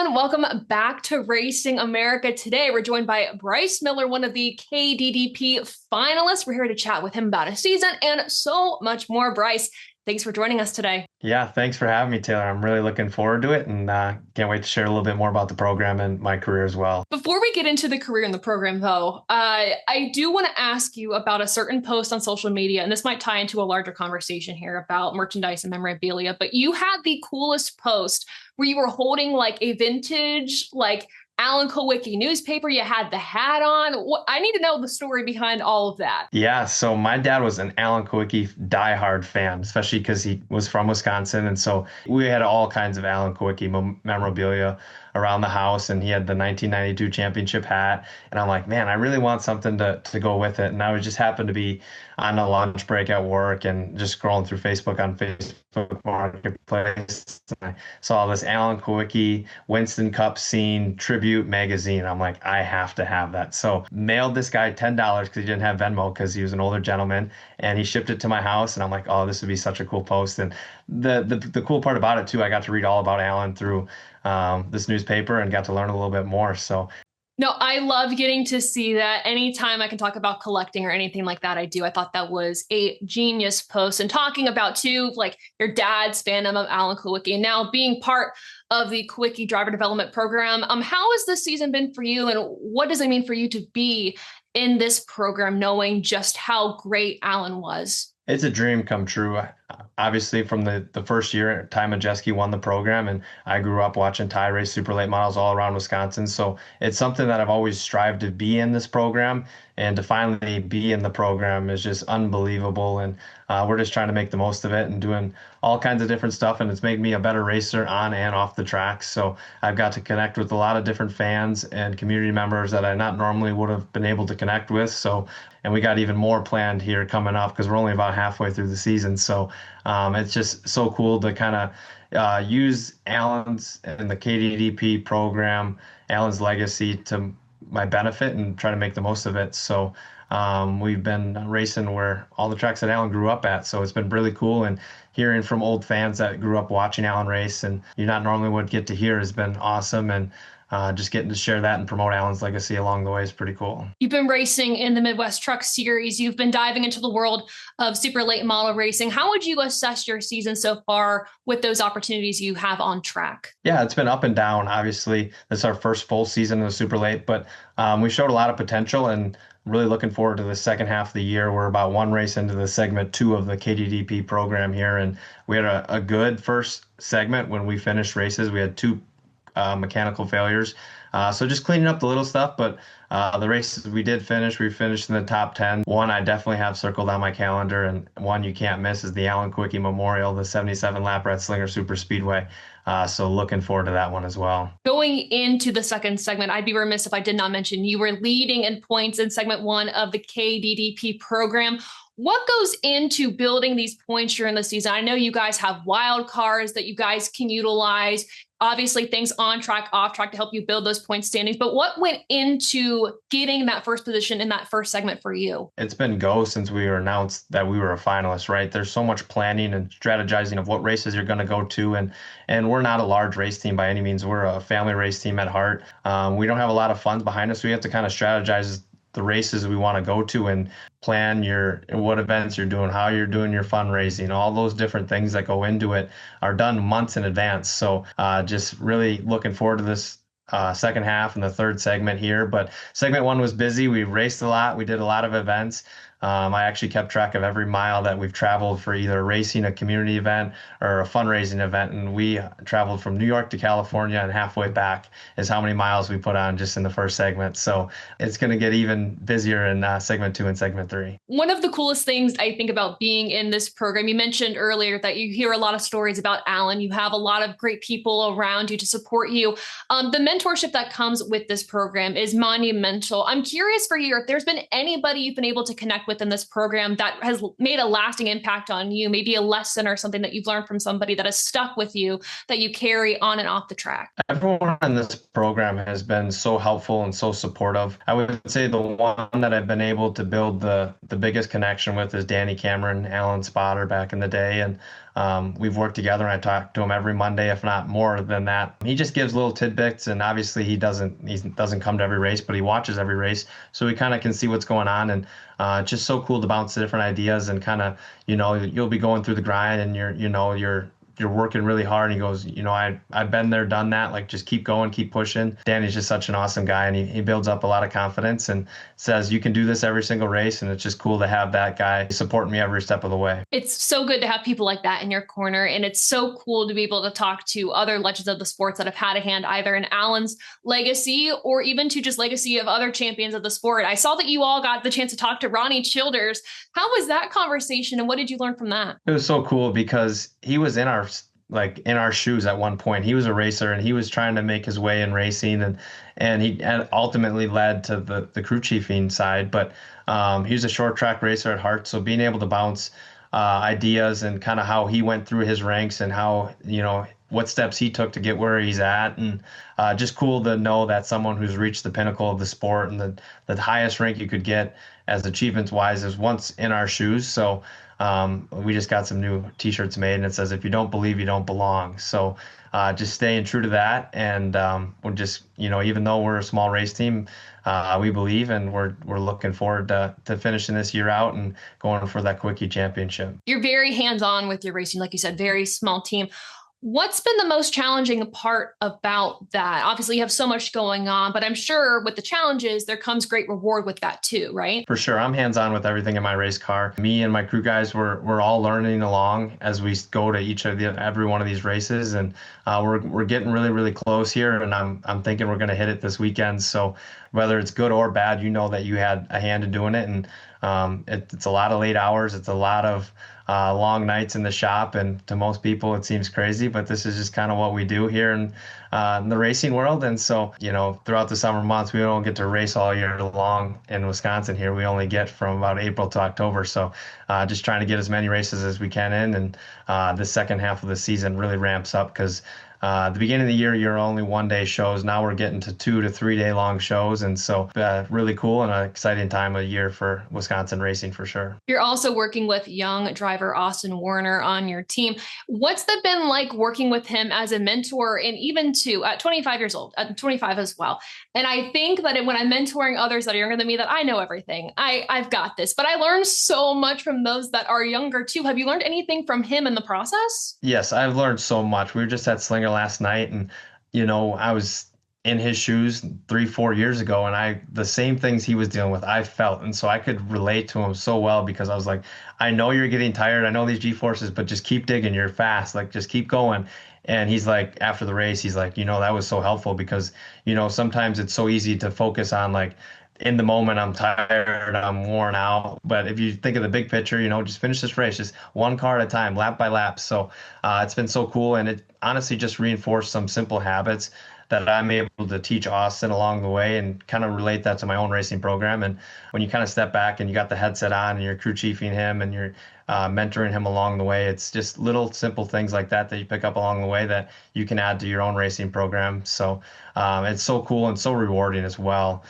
everyone. Welcome back to Racing America. Today, we're joined by Bryce Miller, one of the KDDP finalists. We're here to chat with him about his season and so much more. Bryce, thanks for joining us today. Yeah, thanks for having me, Taylor. I'm really looking forward to it and can't wait to share a little bit more about the program and my career as well. Before we get into the career in the program, though, I do want to ask you about a certain post on social media, and this might tie into a larger conversation here about merchandise and memorabilia, but you had the coolest post where you were holding like a vintage, like Alan Kulwicki newspaper. You had the hat on. I need to know the story behind all of that. Yeah, so my dad was an Alan Kulwicki diehard fan, especially because he was from Wisconsin. And so we had all kinds of Alan Kulwicki memorabilia around the house. And he had the 1992 championship hat. And I'm like, man, I really want something to go with it. And I was just happened to be on a lunch break at work and just scrolling through Facebook on Facebook Marketplace. And I saw this Alan Kulwicki Winston Cup scene tribute magazine. I'm like, I have to have that. So mailed this guy $10 because he didn't have Venmo because he was an older gentleman, and he shipped it to my house. And I'm like, oh, this would be such a cool post. And the cool part about it too, I got to read all about Alan through this newspaper and got to learn a little bit more. So No, I love getting to see that. Anytime I can talk about collecting or anything like that, I do. I thought that was a genius post. And talking about, too, like your dad's fandom of Alan Kulwicki and now being part of the Kulwicki driver development program. How has this season been for you? And what does it mean for you to be in this program, knowing just how great Alan was? it's a dream come true. Obviously, from the first year, Ty Majeski won the program, and I grew up watching Ty race super late models all around Wisconsin. So it's something that I've always strived to be in this program, and to finally be in the program is just unbelievable. And we're just trying to make the most of it and doing all kinds of different stuff, and it's made me a better racer on and off the track. So I've got to connect with a lot of different fans and community members that I not normally would have been able to connect with. So, and we got even more planned here coming up because we're only about halfway through the season. So it's just so cool to kind of use Alan's and the KDDP program, Alan's legacy to my benefit and try to make the most of it. So we've been racing where all the tracks that Alan grew up at. So it's been really cool. And hearing from old fans that grew up watching Alan race and you not normally would get to hear has been awesome. And just getting to share that and promote Alan's legacy along the way is pretty cool. You've been racing in the Midwest Truck Series. You've been diving into the world of super late model racing. How would you assess your season so far with those opportunities you have on track? Yeah, it's been up and down. Obviously, this is our first full season of the super late, but we showed a lot of potential and really looking forward to the second half of the year. We're about one race into the segment 2 of the KDDP program here, and we had a good first segment when we finished races. We had 2 mechanical failures. So just cleaning up the little stuff, but the races we did finish, we finished in the top 10. One I definitely have circled on my calendar, and one you can't miss is the Alan Kulwicki Memorial, the 77 lap at Slinger Super Speedway. So looking forward to that one as well. Going into the second segment, I'd be remiss if I did not mention you were leading in points in segment 1 of the KDDP program. What goes into building these points during the season? I know you guys have wild cards that you guys can utilize. Obviously, things on track, off track to help you build those point standings. But what went into getting that first position in that first segment for you? It's been go since we were announced that we were a finalist, right? There's so much planning and strategizing of what races you're going to go to. And we're not a large race team by any means. We're a family race team at heart. We don't have a lot of funds behind us. We have to kind of strategize the races we want to go to and plan what events you're doing, how you're doing your fundraising, all those different things that go into it are done months in advance. So just really looking forward to this second half and the third segment here. But segment 1 was busy. We raced a lot. We did a lot of events. I actually kept track of every mile that we've traveled for either racing, a community event, or a fundraising event. And we traveled from New York to California, and halfway back is how many miles we put on just in the first segment. So it's going to get even busier in segment 2 and segment 3. One of the coolest things I think about being in this program, you mentioned earlier that you hear a lot of stories about Alan. You have a lot of great people around you to support you. The mentorship that comes with this program is monumental. I'm curious for you if there's been anybody you've been able to connect with in this program that has made a lasting impact on you, maybe a lesson or something that you've learned from somebody that has stuck with you that you carry on and off the track. Everyone in this program has been so helpful and so supportive. I would say the one that I've been able to build the biggest connection with is Danny Cameron, Alan's spotter back in the day. And We've worked together, and I talk to him every Monday, if not more than that. He just gives little tidbits, and obviously he doesn't come to every race, but he watches every race, so we kind of can see what's going on. And it's just so cool to bounce different ideas and kind of, you'll be going through the grind, and you're working really hard. And he goes, I've been there, done that. Like, just keep going, keep pushing. Danny's just such an awesome guy, and he builds up a lot of confidence and says, you can do this every single race. And it's just cool to have that guy supporting me every step of the way. It's so good to have people like that in your corner. And it's so cool to be able to talk to other legends of the sports that have had a hand either in Alan's legacy or even to just legacy of other champions of the sport. I saw that you all got the chance to talk to Ronnie Childers. How was that conversation, and what did you learn from that? It was so cool because he was in our shoes at one point. He was a racer, and he was trying to make his way in racing, and he ultimately led to the crew chiefing side. But he was a short track racer at heart, so being able to bounce ideas and kind of how he went through his ranks and how, what steps he took to get where he's at. And just cool to know that someone who's reached the pinnacle of the sport and the highest rank you could get as achievements wise is once in our shoes. So we just got some new t-shirts made, and it says, if you don't believe, you don't belong. So just staying true to that. And we're just, even though we're a small race team, we believe, and we're looking forward to finishing this year out and going for that Kulwicki championship. You're very hands-on with your racing, like you said, very small team. What's been the most challenging part about that? Obviously, you have so much going on, but I'm sure with the challenges, there comes great reward with that too, right? For sure. I'm hands-on with everything in my race car. Me and my crew guys, we're all learning along as we go to every one of these races, and we're getting really, really close here. And I'm thinking we're going to hit it this weekend. So whether it's good or bad, that you had a hand in doing it, and it's a lot of late hours. It's a lot of long nights in the shop, and to most people it seems crazy, but this is just kind of what we do here in the racing world. And so, throughout the summer months, we don't get to race all year long in Wisconsin here. We only get from about April to October. So just trying to get as many races as we can in, and the second half of the season really ramps up because the beginning of the year, you're only 1-day shows. Now we're getting to 2 to 3 day long shows. And so really cool and an exciting time of year for Wisconsin racing for sure. You're also working with young driver Austin Warner on your team. What's that been like working with him as a mentor, and even at 25 years old, at 25 as well? And I think that when I'm mentoring others that are younger than me, that I know everything. I've got this, but I learned so much from those that are younger too. Have you learned anything from him in the process? Yes, I've learned so much. We were just at Slinger last night, and I was in his shoes 3-4 years ago, and the same things he was dealing with I felt, and so I could relate to him so well because I was like, I know you're getting tired, I know these G-forces, but just keep digging, you're fast, like just keep going. And he's like, after the race, he's like, that was so helpful because sometimes it's so easy to focus on, like, in the moment, I'm tired, I'm worn out. But if you think of the big picture, just finish this race, just one car at a time, lap by lap. So it's been so cool. And it honestly just reinforced some simple habits that I'm able to teach Austin along the way and kind of relate that to my own racing program. And when you kind of step back and you got the headset on and you're crew chiefing him and you're mentoring him along the way, it's just little simple things like that you pick up along the way that you can add to your own racing program. So it's so cool and so rewarding as well,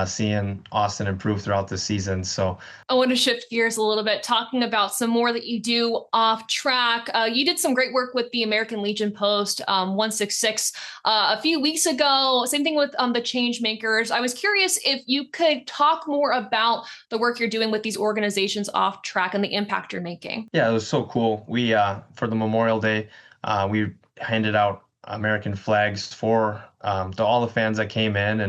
seeing Austin improve throughout the season. So I want to shift gears a little bit, talking about some more that you do off track. You did some great work with the American Legion Post 166 a few weeks ago. Same thing with the Change Makers. I was curious if you could talk more about the work you're doing with these organizations off track and the impact you're making. Yeah, it was so cool. We for the Memorial Day, we handed out American flags for to all the fans that came in,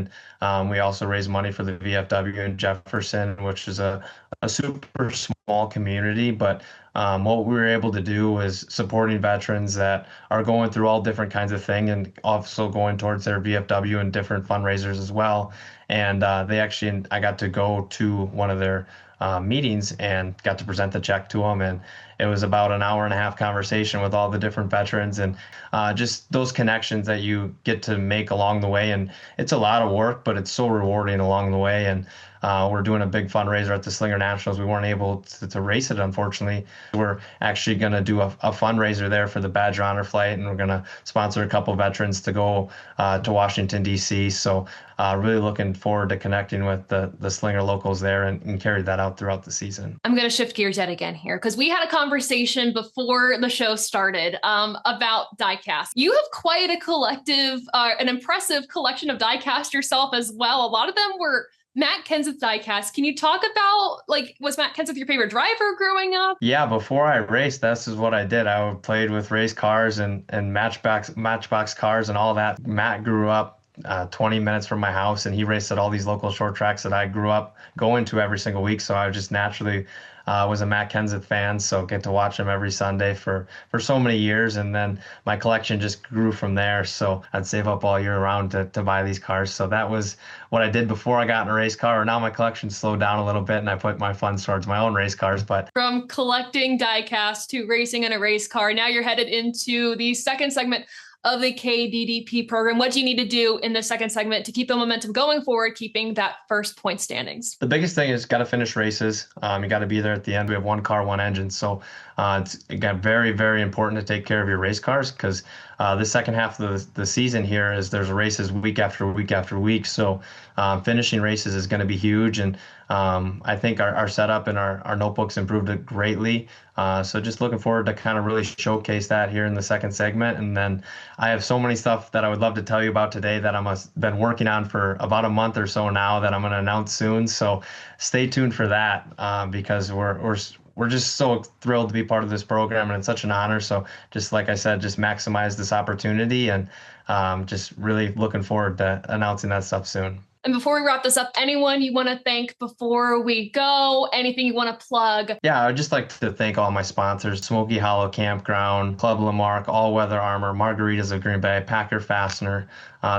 and we also raised money for the VFW in Jefferson, which is a super small community. But what we were able to do was supporting veterans that are going through all different kinds of things, and also going towards their VFW and different fundraisers as well. And I got to go to one of their meetings and got to present the check to them, and it was about an hour and a half conversation with all the different veterans, and just those connections that you get to make along the way. And it's a lot of work, but it's so rewarding along the way. And we're doing a big fundraiser at the Slinger Nationals. We weren't able to race it, unfortunately. We're actually going to do a fundraiser there for the Badger Honor Flight, and we're going to sponsor a couple veterans to go to Washington, D.C. So really looking forward to connecting with the Slinger locals there and carry that out throughout the season. I'm going to shift gears yet again here because we had a conversation conversation before the show started about diecast. You have quite a collective, an impressive collection of diecast yourself as well. A lot of them were Matt Kenseth diecast. Can you talk about, like, was Matt Kenseth your favorite driver growing up? Yeah, before I raced, this is what I did. I played with race cars and matchbox cars and all that. Matt grew up 20 minutes from my house, and he raced at all these local short tracks that I grew up going to every single week. So I just naturally was a Matt Kenseth fan, so get to watch him every Sunday for so many years, and then my collection just grew from there. So I'd save up all year round to buy these cars. So that was what I did before I got in a race car. Now my collection slowed down a little bit, and I put my funds towards my own race cars. But from collecting diecast to racing in a race car, now you're headed into the second segment of the KDDP program. What do you need to do in the second segment to keep the momentum going forward, keeping that first point standings? The biggest thing is got to finish races. You got to be there at the end. We have one car, one engine. So it's again, very, very important to take care of your race cars, because the second half of the season here is there's races week after week after week. So finishing races is going to be huge. And I think our setup and our notebooks improved it greatly. So just looking forward to kind of really showcase that here in the second segment. And then I have so many stuff that I would love to tell you about today that I've been working on for about a month or so now that I'm going to announce soon. So stay tuned for that, because we're just so thrilled to be part of this program, and it's such an honor. So just like I said, just maximize this opportunity, and just really looking forward to announcing that stuff soon. And before we wrap this up, anyone you want to thank before we go? Anything you want to plug? Yeah, I'd just like to thank all my sponsors: Smoky Hollow Campground, Club Lamarck, All Weather Armor, Margaritas of Green Bay, Packer Fastener.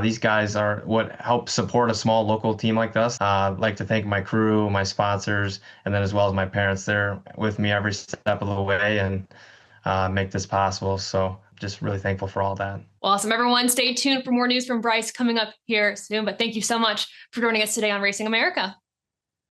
These guys are what help support a small local team like us. I'd like to thank my crew, my sponsors, and then as well as my parents. They're with me every step of the way and make this possible. So just really thankful for all that. Awesome. Everyone, stay tuned for more news from Bryce coming up here soon. But thank you so much for joining us today on Racing America.